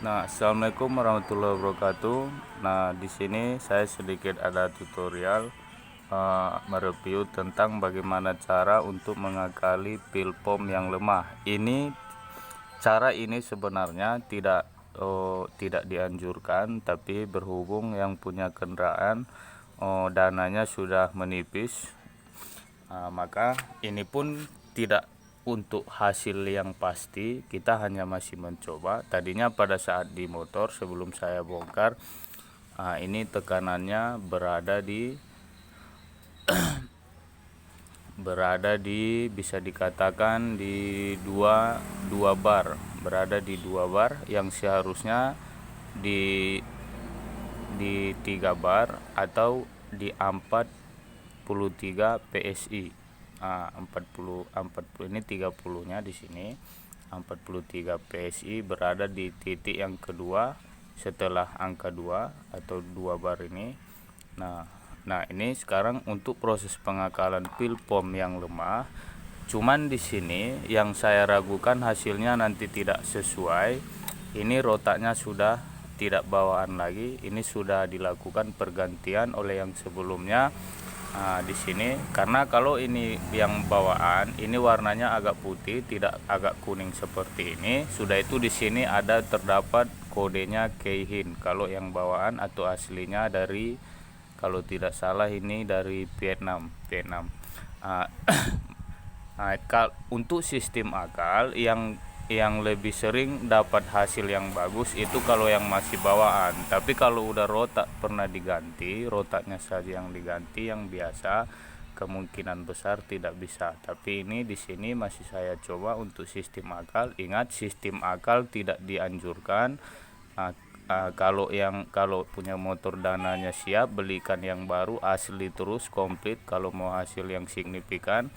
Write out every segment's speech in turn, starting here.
Nah, assalamualaikum warahmatullahi wabarakatuh. Nah, di sini saya sedikit ada tutorial mereview tentang bagaimana cara untuk mengakali pil pom yang lemah. Cara ini sebenarnya tidak dianjurkan, tapi berhubung yang punya kendaraan dananya sudah menipis, maka ini pun tidak untuk hasil yang pasti, kita hanya masih mencoba. Tadinya pada saat di motor sebelum saya bongkar, ini tekanannya berada di bisa dikatakan di dua bar, berada di 2 bar yang seharusnya di 3 bar atau di 43 PSI. 40 ini 30-nya di sini. 43 PSI berada di titik yang kedua setelah angka 2 atau 2 bar ini. Nah, ini sekarang untuk proses pengakalan pil pom yang lemah. Cuman di sini yang saya ragukan hasilnya nanti tidak sesuai. Ini rotaknya sudah tidak bawaan lagi. Ini sudah dilakukan pergantian oleh yang sebelumnya. Di sini karena kalau ini yang bawaan, ini warnanya agak putih, tidak agak kuning seperti ini. Sudah itu di sini terdapat kodenya Keihin. Kalau yang bawaan atau aslinya dari, kalau tidak salah ini dari Vietnam. Untuk sistem akal yang lebih sering dapat hasil yang bagus itu kalau yang masih bawaan. Tapi kalau udah rotak pernah diganti, rotaknya saja yang diganti yang biasa, kemungkinan besar tidak bisa. Tapi ini di sini masih saya coba untuk sistem akal. Ingat, sistem akal tidak dianjurkan. Kalau punya motor dananya siap, belikan yang baru asli terus komplit kalau mau hasil yang signifikan.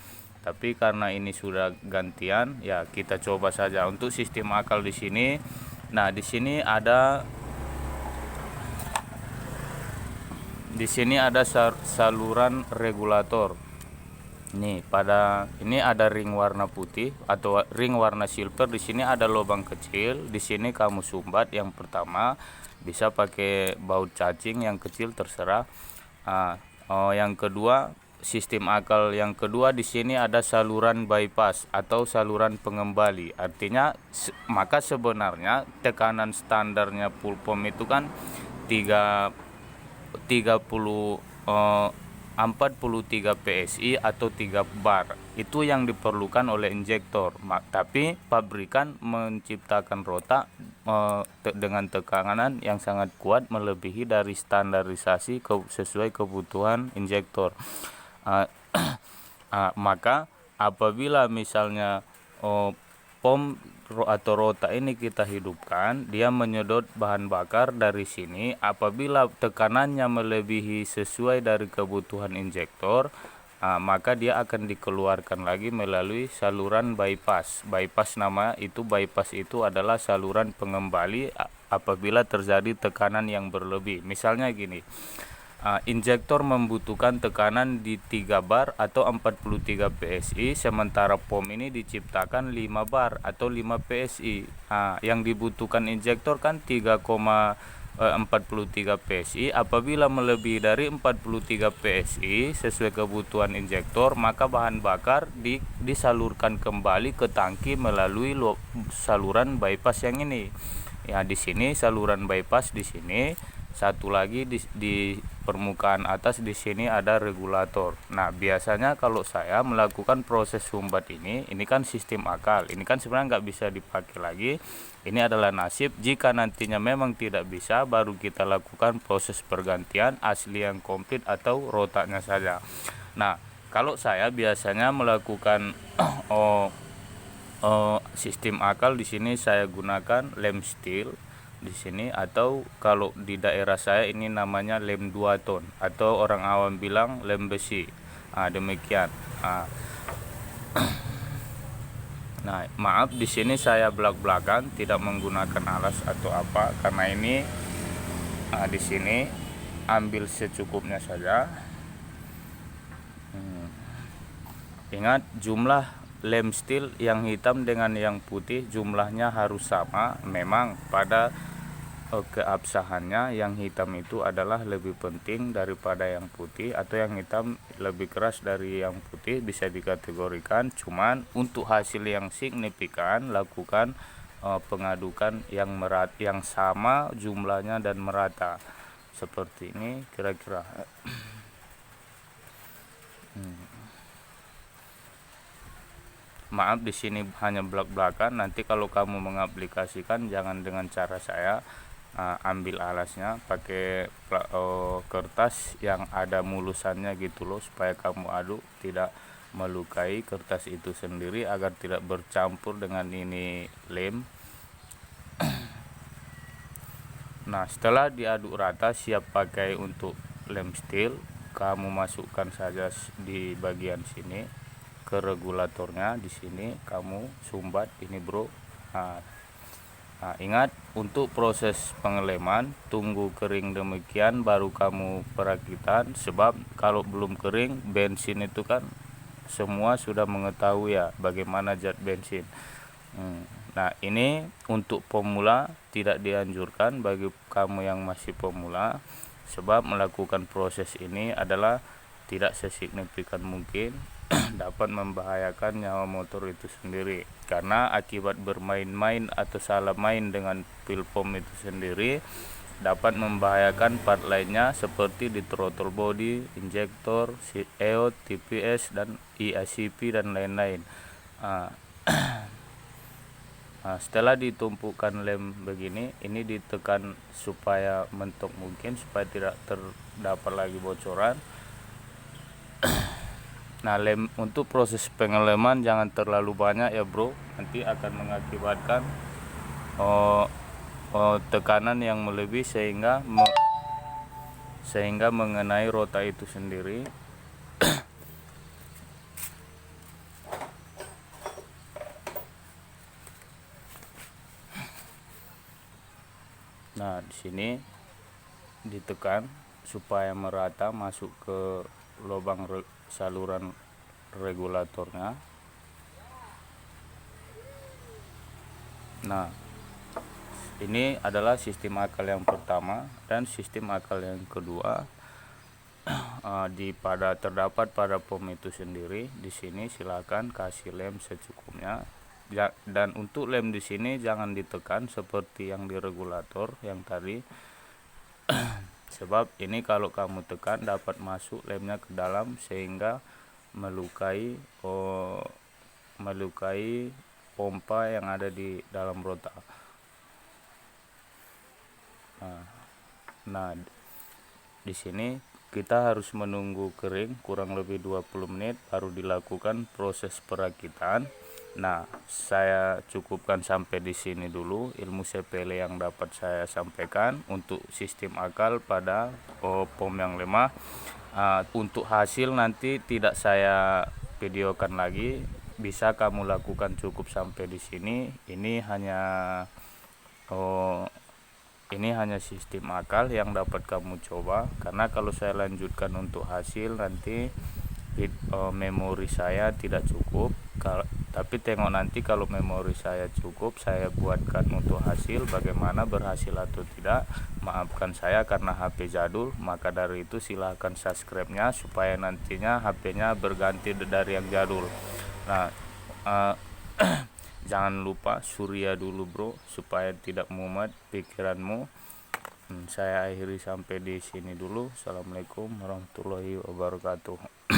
Tapi karena ini sudah gantian, ya kita coba saja untuk sistem akal di sini. Nah, di sini ada saluran regulator. Nih, ini ada ring warna putih atau ring warna silver. Di sini ada lubang kecil. Di sini kamu sumbat yang pertama, bisa pakai baut cacing yang kecil terserah. Yang kedua, sistem akal yang kedua, di sini ada saluran bypass atau saluran pengembali. Artinya maka sebenarnya tekanan standarnya full pom itu kan 43 PSI atau 3 bar. Itu yang diperlukan oleh injektor. Tapi pabrikan menciptakan rotak dengan tekanan yang sangat kuat melebihi dari standarisasi sesuai kebutuhan injektor. Maka apabila misalnya pom atau rotak ini kita hidupkan, dia menyedot bahan bakar dari sini. Apabila tekanannya melebihi sesuai dari kebutuhan injektor, maka dia akan dikeluarkan lagi melalui saluran bypass. Bypass itu adalah saluran pengembali apabila terjadi tekanan yang berlebih. Misalnya gini, injektor membutuhkan tekanan di 3 bar atau 43 PSI, sementara pom ini diciptakan 5 bar atau 5 PSI. Yang dibutuhkan injektor kan 3,43 PSI. Apabila melebihi dari 43 PSI sesuai kebutuhan injektor, maka bahan bakar disalurkan kembali ke tangki melalui saluran bypass yang ini. Ya, di sini saluran bypass di sini. Satu lagi di permukaan atas di sini ada regulator. Nah, biasanya kalau saya melakukan proses sumbat ini kan sistem akal. Ini kan sebenarnya nggak bisa dipakai lagi. Ini adalah nasib. Jika nantinya memang tidak bisa, baru kita lakukan proses pergantian asli yang komplit atau rotaknya saja. Nah, kalau saya biasanya melakukan sistem akal di sini saya gunakan lem steel di sini, atau kalau di daerah saya ini namanya lem 2 ton atau orang awam bilang lem besi. Demikian. Nah, maaf di sini saya belak-belakan tidak menggunakan alas atau apa karena ini di sini ambil secukupnya saja. Ingat, jumlah lem steel yang hitam dengan yang putih jumlahnya harus sama. Memang pada keabsahannya yang hitam itu adalah lebih penting daripada yang putih, atau yang hitam lebih keras dari yang putih, bisa dikategorikan. Cuman untuk hasil yang signifikan, lakukan pengadukan yang sama jumlahnya dan merata, seperti ini kira-kira. Maaf di sini hanya belak-belakan. Nanti kalau kamu mengaplikasikan jangan dengan cara saya. Ambil alasnya, pakai kertas yang ada mulusannya gitu loh, supaya kamu aduk tidak melukai kertas itu sendiri, agar tidak bercampur dengan ini lem. Nah, setelah diaduk rata, siap pakai untuk lem steel. Kamu masukkan saja di bagian sini ke regulatornya. Di sini kamu sumbat ini bro. Nah, ingat untuk proses pengeleman tunggu kering demikian baru kamu perakitan, sebab kalau belum kering bensin itu kan semua sudah mengetahui ya bagaimana zat bensin. Nah, ini untuk pemula tidak dianjurkan bagi kamu yang masih pemula, sebab melakukan proses ini adalah tidak sesignifikan mungkin dapat membahayakan nyawa motor itu sendiri, karena akibat bermain-main atau salah main dengan pil pom itu sendiri dapat membahayakan part lainnya seperti di throttle body, injektor, EOT, TPS, dan EICP dan lain-lain. Nah, setelah ditumpukan lem begini, ini ditekan supaya mentok mungkin, supaya tidak terdapat lagi bocoran. Nah, lem untuk proses pengeleman jangan terlalu banyak ya bro, nanti akan mengakibatkan tekanan yang melebihi sehingga mengenai rota itu sendiri. Nah, di sini ditekan supaya merata masuk ke lubang saluran regulatornya. Nah, ini adalah sistem akal yang pertama, dan sistem akal yang kedua terdapat pada pom itu sendiri. Di sini silakan kasih lem secukupnya. Dan untuk lem di sini jangan ditekan seperti yang di regulator yang tadi. Sebab ini kalau kamu tekan dapat masuk lemnya ke dalam sehingga melukai pompa yang ada di dalam rota. Nah, di sini kita harus menunggu kering kurang lebih 20 menit baru dilakukan proses perakitan. Nah, saya cukupkan sampai di sini dulu ilmu sepele yang dapat saya sampaikan untuk sistem akal pada pom yang lemah. Untuk hasil nanti tidak saya videokan lagi, bisa kamu lakukan cukup sampai di sini. Ini hanya sistem akal yang dapat kamu coba, karena kalau saya lanjutkan untuk hasil nanti memori saya tidak cukup. Tapi tengok nanti kalau memori saya cukup, saya buatkan untuk hasil bagaimana berhasil atau tidak. Maafkan saya karena HP jadul, maka dari itu silahkan subscribe-nya supaya nantinya HP-nya berganti dari yang jadul. Nah, jangan lupa surya dulu bro, supaya tidak mumet pikiranmu. Saya akhiri sampai di sini dulu. Assalamualaikum warahmatullahi wabarakatuh.